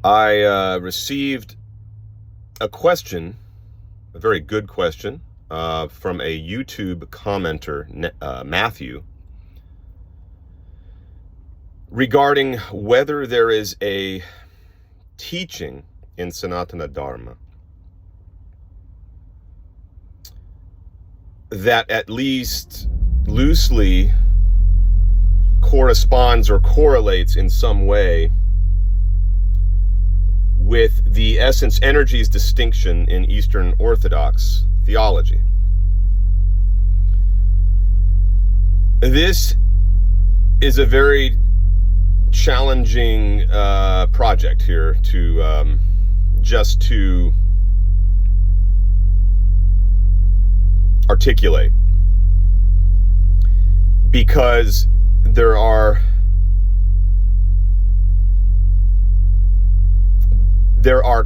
I received a question, a very good question, from a YouTube commenter, Matthew, regarding whether there is a teaching in Sanatana Dharma that at least loosely corresponds or correlates in some way with the essence energies distinction in Eastern Orthodox theology. This is a very challenging project here to just to articulate, because there are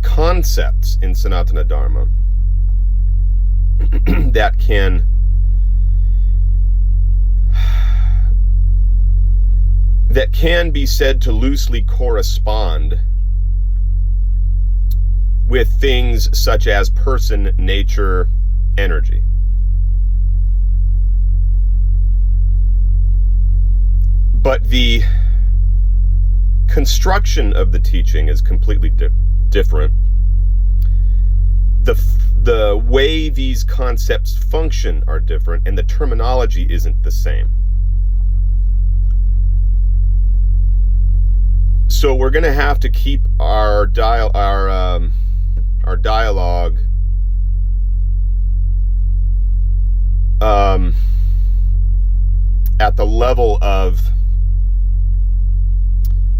concepts in Sanatana Dharma that can be said to loosely correspond with things such as person, nature, energy. But the construction of the teaching is completely different. The way these concepts function are different, and the terminology isn't the same. So we're going to have to keep our dialogue at the level of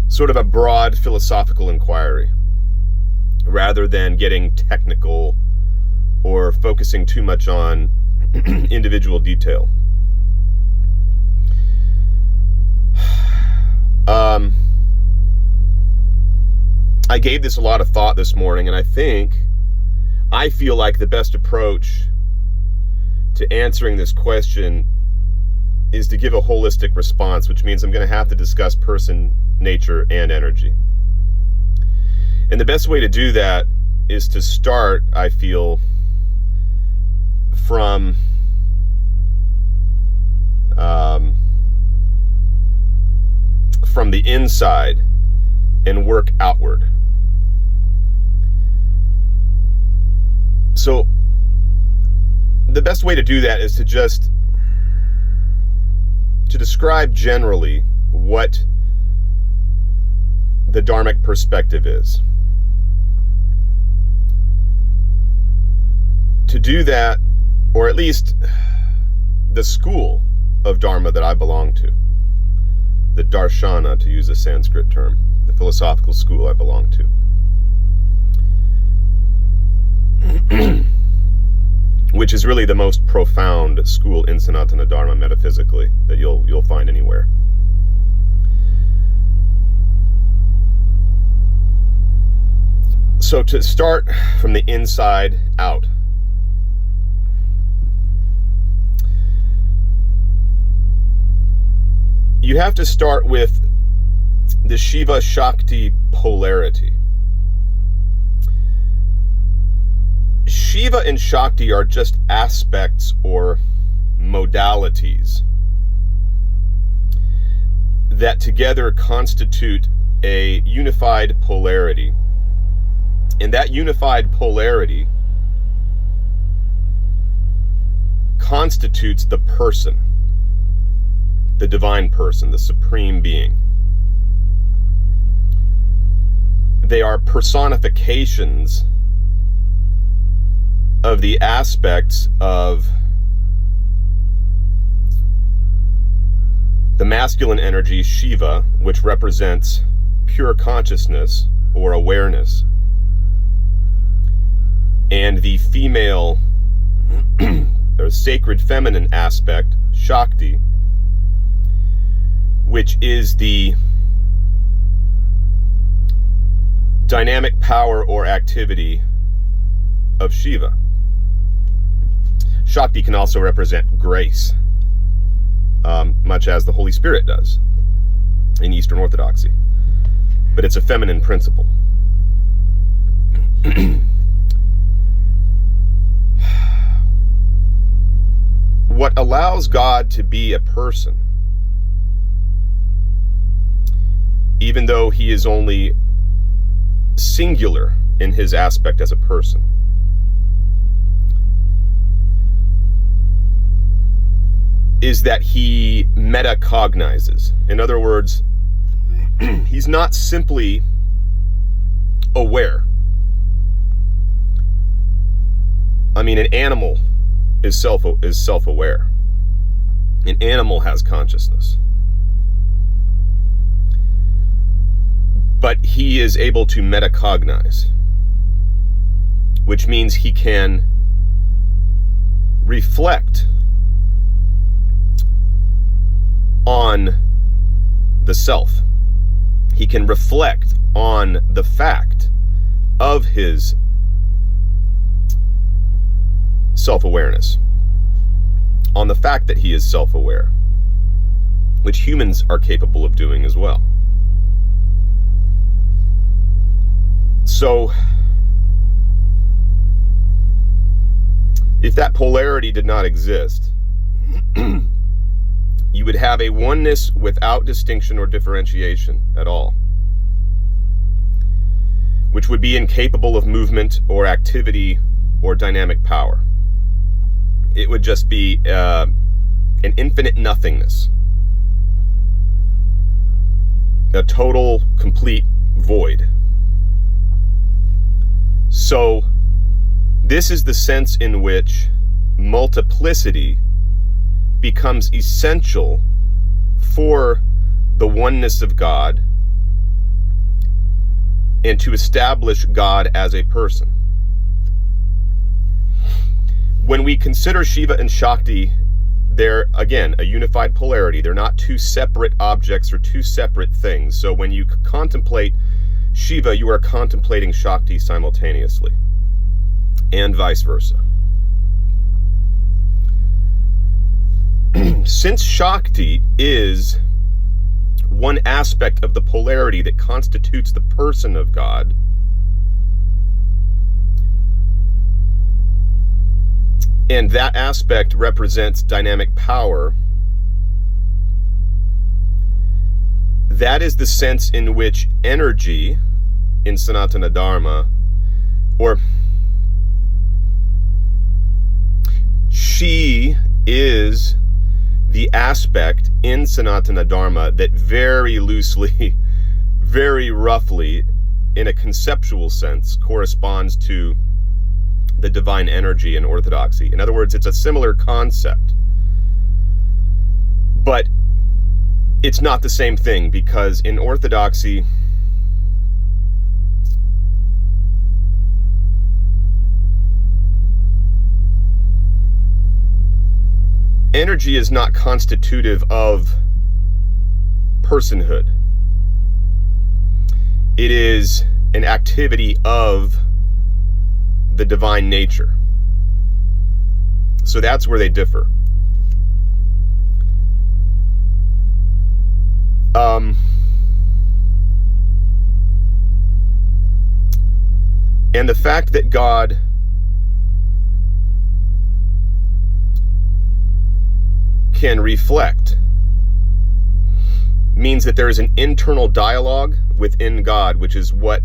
sort of a broad philosophical inquiry, rather than getting technical or focusing too much on individual detail. I gave this a lot of thought this morning, and I feel like the best approach to answering this question is to give a holistic response, which means I'm going to have to discuss person, nature, and energy. And the best way to do that is to start, I feel, from the inside and work outward. So the best way to do that is to describe generally what the Dharmic perspective is. To do that, or at least the school of Dharma that I belong to, the Darshana, to use a Sanskrit term, the philosophical school I belong to, which is really the most profound school in Sanatana Dharma metaphysically that you'll find anywhere. So to start from the inside out, you have to start with the Shiva-Shakti polarity. Shiva and Shakti are just aspects or modalities that together constitute a unified polarity. And that unified polarity constitutes the person, the divine person, the supreme being. They are personifications of the aspects of the masculine energy, Shiva, which represents pure consciousness or awareness, and the female or sacred feminine aspect, Shakti, which is the dynamic power or activity of Shiva. Shakti can also represent grace, much as the Holy Spirit does in Eastern Orthodoxy. But it's a feminine principle. What allows God to be a person, even though he is only singular in his aspect as a person, is that he metacognizes. In other words, he's not simply aware. I mean, an animal is self-aware. An animal has consciousness. But he is able to metacognize, which means he can reflect on the self. He can reflect on the fact of his self-awareness, on the fact that he is self-aware, which humans are capable of doing as well. So, if that polarity did not exist, you would have a oneness without distinction or differentiation at all, which would be incapable of movement or activity or dynamic power. It would just be an infinite nothingness, a total, complete void. So, this is the sense in which multiplicity becomes essential for the oneness of God and to establish God as a person. When we consider Shiva and Shakti, they're, again, a unified polarity. They're not two separate objects or two separate things. So when you contemplate Shiva, you are contemplating Shakti simultaneously, and vice versa. Since Shakti is one aspect of the polarity that constitutes the person of God, and that aspect represents dynamic power, that is the sense in which energy in Sanatana Dharma, or she is the aspect in Sanatana Dharma that very loosely, very roughly, in a conceptual sense, corresponds to the divine energy in Orthodoxy. In other words, it's a similar concept, but it's not the same thing, because in Orthodoxy, energy is not constitutive of personhood. It is an activity of the divine nature. So that's where they differ. And the fact that God can reflect means that there is an internal dialogue within God, which is what,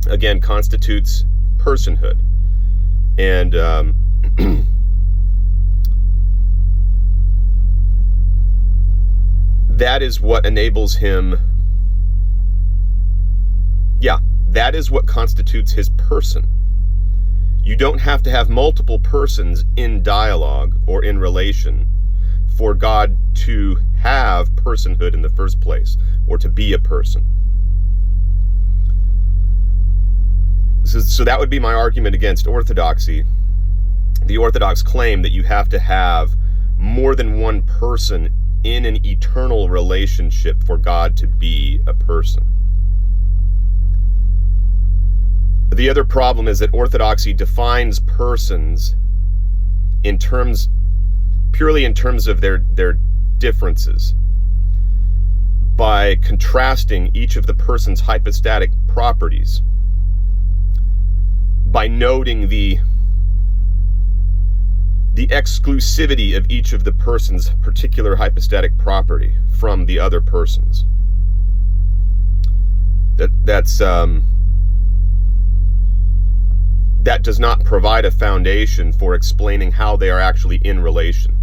again, constitutes personhood. And that is what enables him, that is what constitutes his person. You don't have to have multiple persons in dialogue or in relation for God to have personhood in the first place, or to be a person. So that would be my argument against orthodoxy. The Orthodox claim that you have to have more than one person in an eternal relationship for God to be a person. The other problem is that orthodoxy defines persons in terms, purely in terms of their differences, by contrasting each of the person's hypostatic properties by noting the exclusivity of each of the person's particular hypostatic property from the other person's. That does not provide a foundation for explaining how they are actually in relation.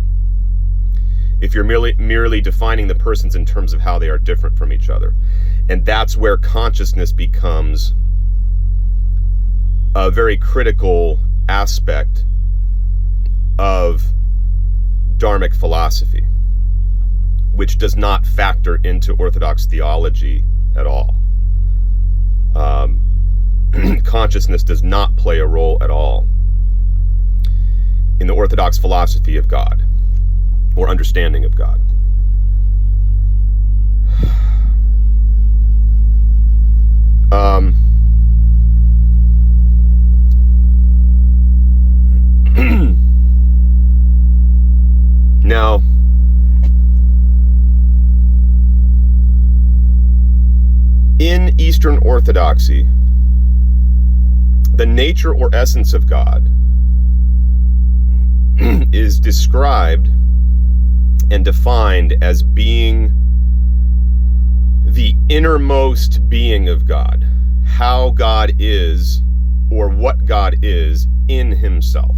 If you're merely defining the persons in terms of how they are different from each other. And that's where consciousness becomes a very critical aspect of Dharmic philosophy, which does not factor into Orthodox theology at all. Consciousness does not play a role at all in the Orthodox philosophy of God or understanding of God. Now, in Eastern Orthodoxy, the nature or essence of God is described and defined as being the innermost being of God, how God is, or what God is in himself.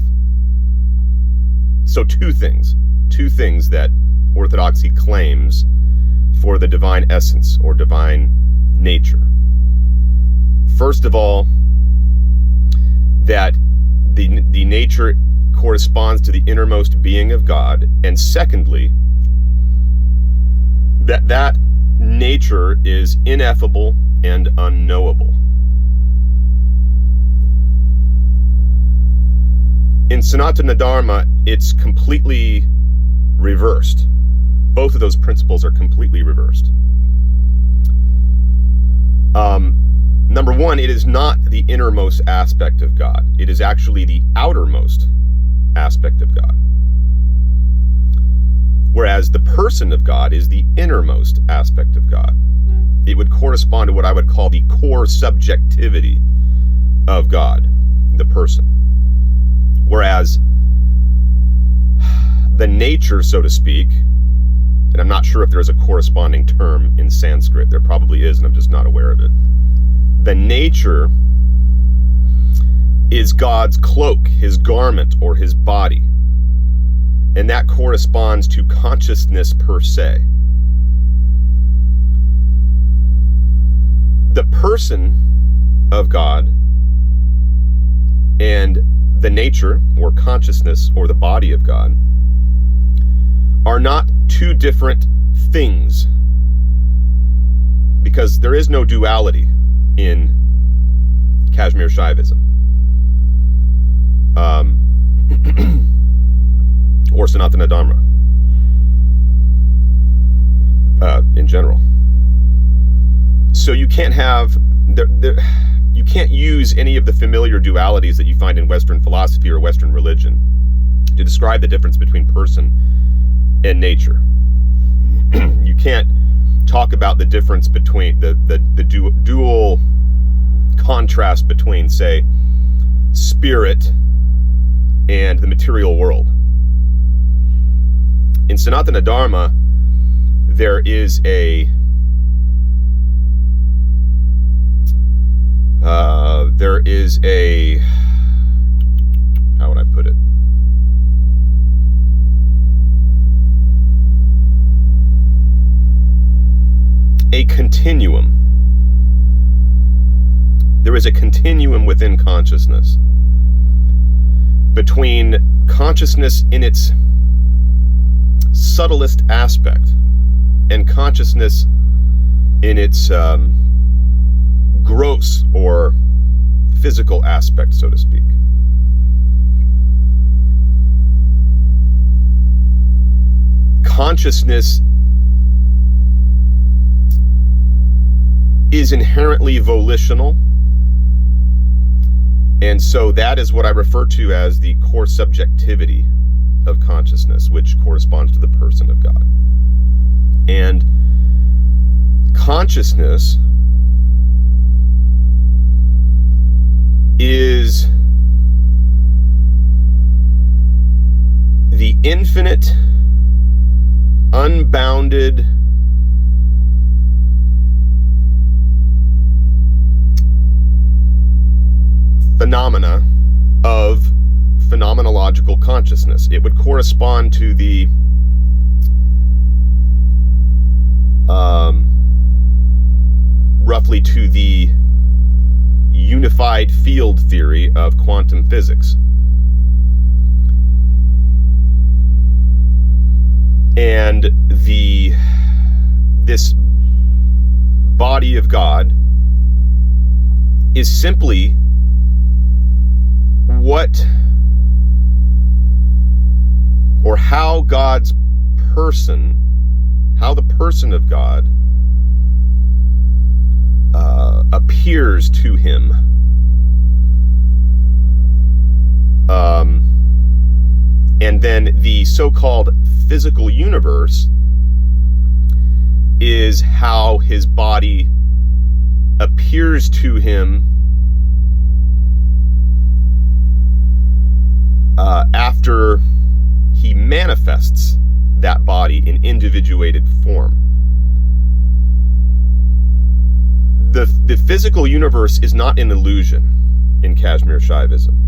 So two things that Orthodoxy claims for the divine essence or divine nature. First of all, that the nature corresponds to the innermost being of God, and secondly, that nature is ineffable and unknowable. In Sanatana Dharma, it's completely reversed. Both of those principles are completely reversed. Number one, it is not the innermost aspect of God. It is actually the outermost aspect of God. Whereas the person of God is the innermost aspect of God. It would correspond to what I would call the core subjectivity of God, the person. Whereas the nature, so to speak, and I'm not sure if there's a corresponding term in Sanskrit. There probably is, and I'm just not aware of it. The nature is God's cloak, his garment, or his body. And that corresponds to consciousness per se. The person of God and the nature, or consciousness, or the body of God are not two different things, because there is no duality in Kashmir Shaivism or Sanatana Dharma in general. So you can't have you can't use any of the familiar dualities that you find in Western philosophy or Western religion to describe the difference between person and nature. You can't talk about the difference between the dual contrast between, say, spirit and the material world. In Sanatana Dharma, there is a how would I put it? A continuum. There is a continuum within consciousness between consciousness in its subtlest aspect and consciousness in its gross or physical aspect, so to speak. Consciousness is inherently volitional, and so that is what I refer to as the core subjectivity of consciousness, which corresponds to the person of God. And consciousness is infinite, unbounded phenomena of phenomenological consciousness. It would correspond to the roughly to the unified field theory of quantum physics. And this body of God is simply what or how God's person, how the person of God appears to him. And then the so-called physical universe is how his body appears to him after he manifests that body in individuated form. The physical universe is not an illusion in Kashmir Shaivism.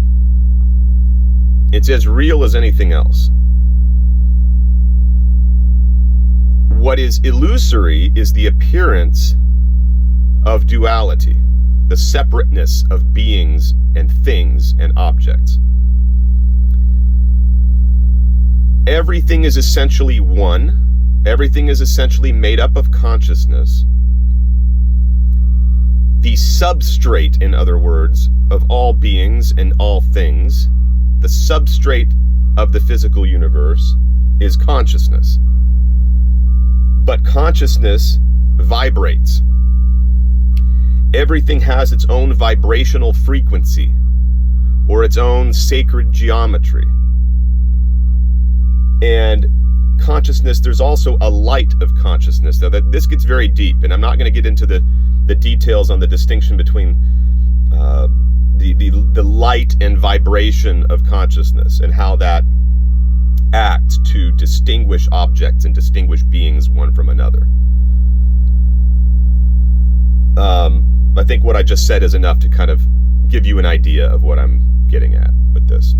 It's as real as anything else. What is illusory is the appearance of duality, the separateness of beings and things and objects. Everything is essentially one. Everything is essentially made up of consciousness. The substrate, in other words, of all beings and all things, the substrate of the physical universe is consciousness. But consciousness vibrates. Everything has its own vibrational frequency or its own sacred geometry. And consciousness, there's also a light of consciousness. Now, this gets very deep, and I'm not going to get into the details on the distinction between the light and vibration of consciousness and how that acts to distinguish objects and distinguish beings one from another. I think what I just said is enough to kind of give you an idea of what I'm getting at with this.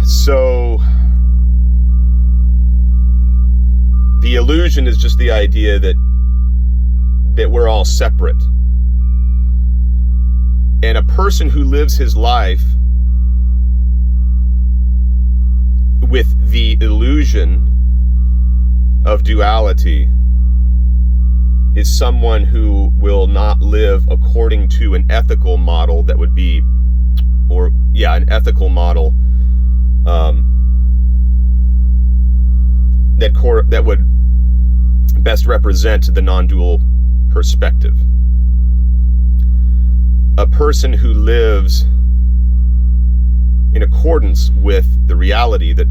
So, the illusion is just the idea that we're all separate. And a person who lives his life with the illusion of duality is someone who will not live according to an ethical model that would be, an ethical model that would best represent the non-dual perspective. A person who lives in accordance with the reality that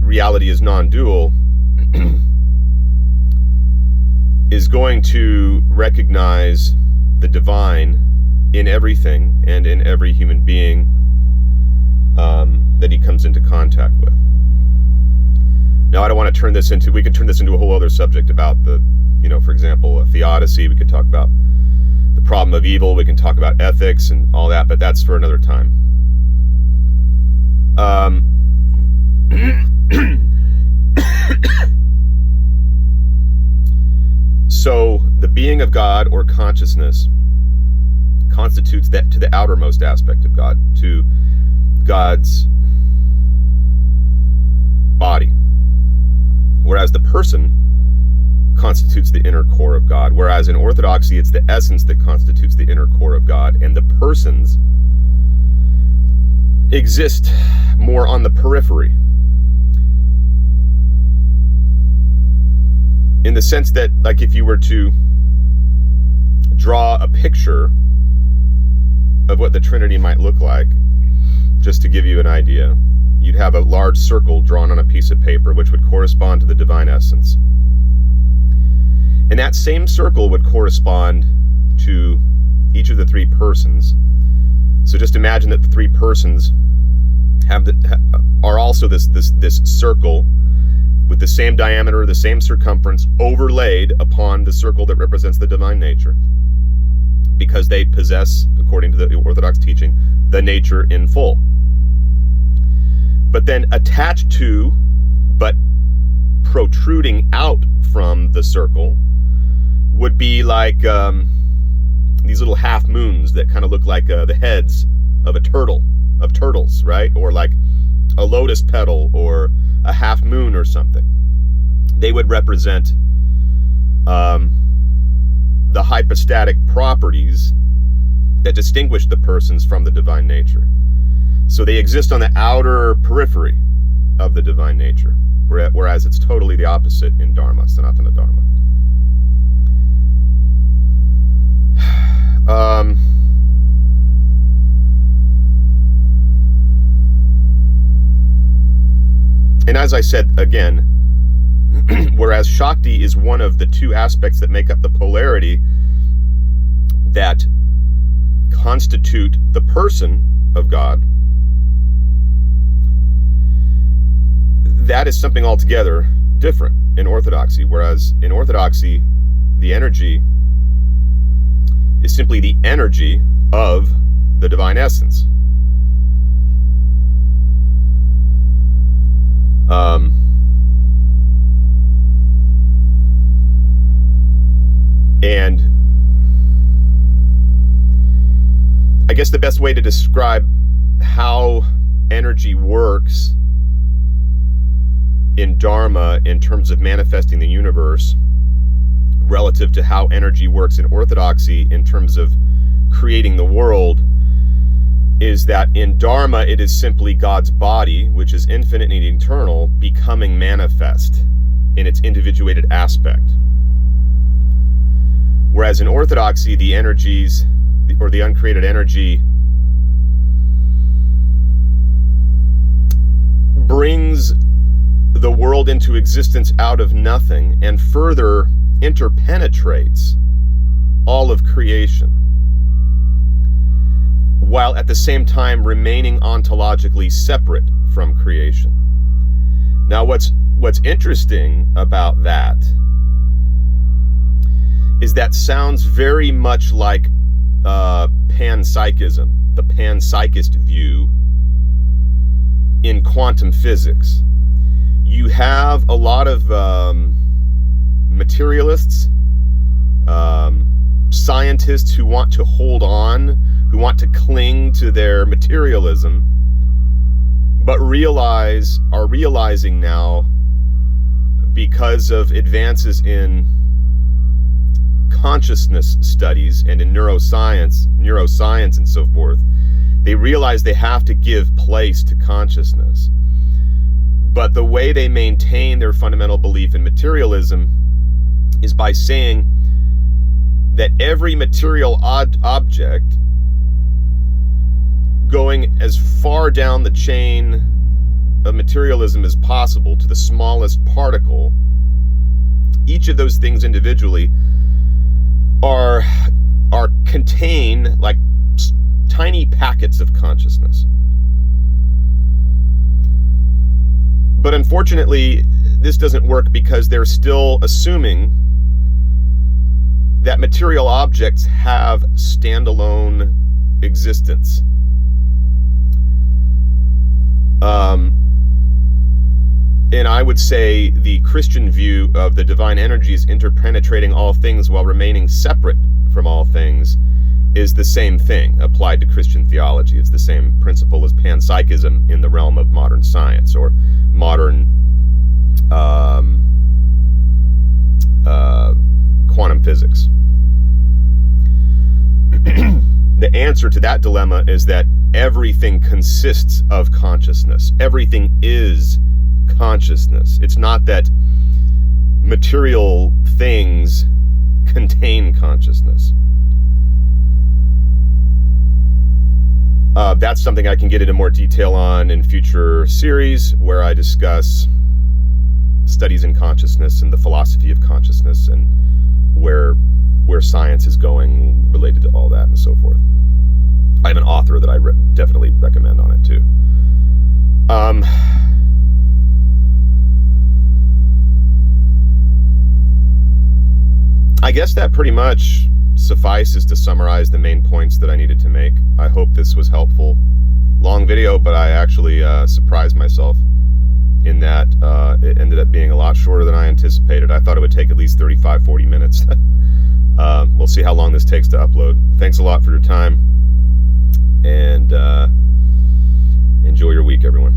reality is non-dual is going to recognize the divine in everything and in every human being that he comes into contact with. Now, I don't want to we could turn this into a whole other subject about for example, a theodicy. We could talk about the problem of evil. We can talk about ethics and all that, but that's for another time. So, the being of God or consciousness constitutes that to the outermost aspect of God, to God's body. Whereas the person constitutes the inner core of God. Whereas in Orthodoxy, it's the essence that constitutes the inner core of God, and the persons exist more on the periphery. In the sense that, like, if you were to draw a picture of what the Trinity might look like, just to give you an idea, you'd have a large circle drawn on a piece of paper, which would correspond to the divine essence. And that same circle would correspond to each of the three persons, So just imagine that the three persons are also this circle with the same diameter, the same circumference, overlaid upon the circle that represents the divine nature, because they possess, according to the Orthodox teaching, the nature in full. But then attached to, but protruding out from the circle, would be like these little half moons that kind of look like the heads of turtles, right? Or like a lotus petal or a half moon or something. They would represent the hypostatic properties that distinguish the persons from the divine nature. So they exist on the outer periphery of the divine nature, whereas it's totally the opposite in Dharma, Sanatana Dharma. And as I said again, whereas Shakti is one of the two aspects that make up the polarity that constitute the person of God, that is something altogether different in Orthodoxy. Whereas in Orthodoxy, the energy is simply the energy of the divine essence. And I guess the best way to describe how energy works in Dharma in terms of manifesting the universe relative to how energy works in Orthodoxy in terms of creating the world is that in Dharma it is simply God's body, which is infinite and eternal, becoming manifest in its individuated aspect. Whereas in Orthodoxy, the energies, or the uncreated energy, brings the world into existence out of nothing and further interpenetrates all of creation, while at the same time remaining ontologically separate from creation. Now, what's interesting about that is that sounds very much like panpsychism, the panpsychist view in quantum physics. You have a lot of materialists, scientists who want to hold on, who want to cling to their materialism, but are realizing now, because of advances in consciousness studies and in neuroscience and so forth, they realize they have to give place to consciousness. But the way they maintain their fundamental belief in materialism is by saying that every material object, going as far down the chain of materialism as possible to the smallest particle, each of those things individually are contain like tiny packets of consciousness. But unfortunately, this doesn't work because they're still assuming that material objects have standalone existence. And I would say the Christian view of the divine energies interpenetrating all things while remaining separate from all things is the same thing applied to Christian theology. It's the same principle as panpsychism in the realm of modern science or modern quantum physics. The answer to that dilemma is that everything consists of consciousness. Everything is consciousness. It's not that material things contain consciousness. That's something I can get into more detail on in future series, where I discuss studies in consciousness and the philosophy of consciousness and where science is going related to all that and so forth. I have an author that I definitely recommend on it too. I guess that pretty much suffices to summarize the main points that I needed to make. I hope this was helpful. Long video, but I actually surprised myself in that it ended up being a lot shorter than I anticipated. I thought it would take at least 35-40 minutes. We'll see how long this takes to upload. Thanks a lot for your time, and enjoy your week, everyone.